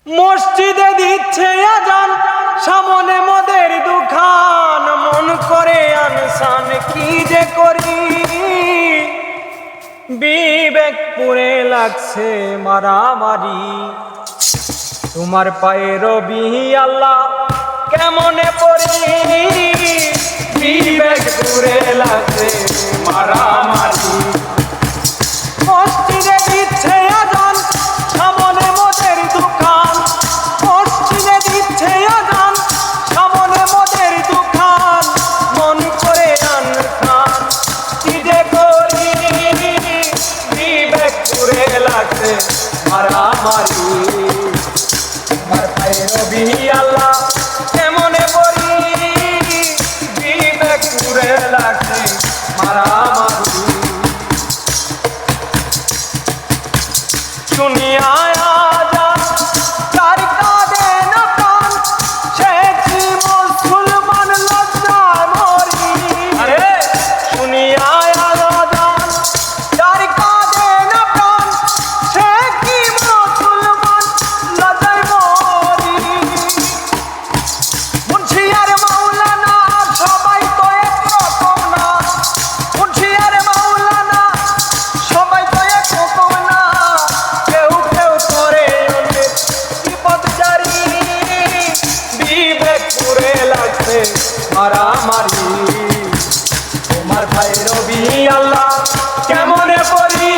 মসজিদে দিচ্ছে আজান, সামনে মদের দোকান, মন করে আনসান কি যে করি, বিবেক পুরে লাগছে মারামারি। তোমার পায়ে রবি আল্লাহ কেমনে পড়ি, বিবেক পুরে লাগছে মারামারি। মসজিদে দিচ্ছে আজান, সামনে মদের দোকান, মসজিদে দিচ্ছে আজান, সামনে মদের দোকান, মন করে আনসান কি যে করি, বিবেক পুরে লাগছে মারামারি। তোমার পায়ে রবি আল্লাহ কেমনে পড়ি, বিবেক পুরে লাগছে মারামারি। শুনিয়া আজান কার কাঁদে না প্রাণ, সে কি মুসলমান লজ্জায় মরি। শুনিয়া আজান কার কাঁদে না প্রাণ, সে কি মুসলমান লজ্জায় মরি। মুন্সি আর মাওলানা সবাই তো একরকম না, মুন্সি আর মাওলানা সবাই তো একরকম না, কেউ কেউ করে অনেক বিপদচারী, বিবেক পুরে লাগছে মারামারি। তোমার ভাই রবি আল্লাহ কেমনে পড়ি,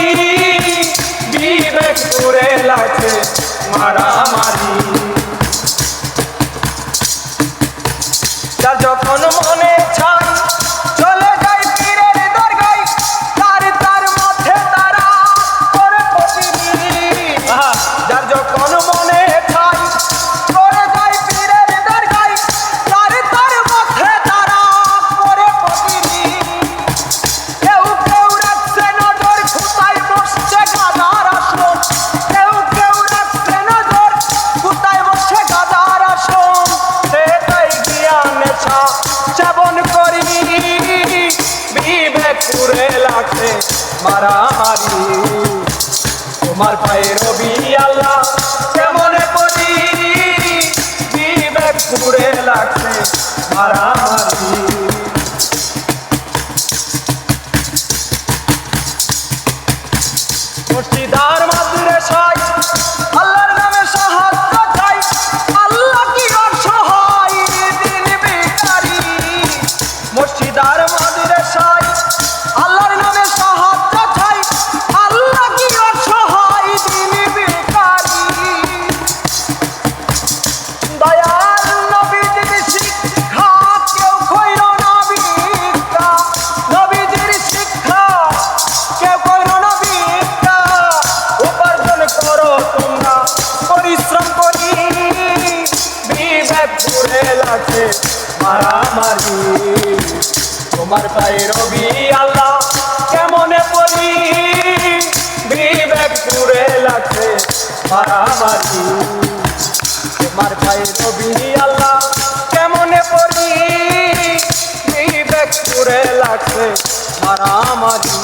বিবেক পুরে লাগছে মারামারি। যার যখন মনে চাই চলে যাই পীরের দরগায়, তার তার মধ্যে তারা করে প্রতিদিন। যার যখন মনে চাই চলে যাই পীরের দরগায়, তার তার মধ্যে তারা করে প্রতিদিন। কেউ কেউ রাখছে নজর কোথায় বসছে গাদার আসন, কেউ কেউ রাখছে নজর কোথায় বসছে গাদার আসন, সেটাই জ্ঞান নেশা সেবন করি, বিবেক পুরে লাগছে মারামারি। তোমার পায়ে রবি আল্লাহ কেমনে পড়ি, বিবেক পুরে লাগছে মারামারি। মসজিদার মাদ্রাসায় আল্লাহর নামে সাহায্য চাই, আল্লাহ কি অসহায় দিন ভিখারি। মসজিদার মাদ্রাসায় আল্লাহর নামে সাহায্য চাই, আল্লাহ কি অসহায় দিন ভিখারি। দয়াল নবীজির শিক্ষা কেউ কইর না ভিক্ষা, নবীজির শিক্ষা কেউ কইর না ভিক্ষা। উপার্জন করো তোমরা পরিশ্রম করি, বিবেক পুরে লাগছে মারামারি। তোমার পায়ে রবি আল্লাহ কেমনে পড়ি, বিবেক পুরে লাগছে মারামারি। তোমার পায়ে রবি আল্লাহ কেমনে পড়ি, বিবেক পুরে লাগছে মারামারি।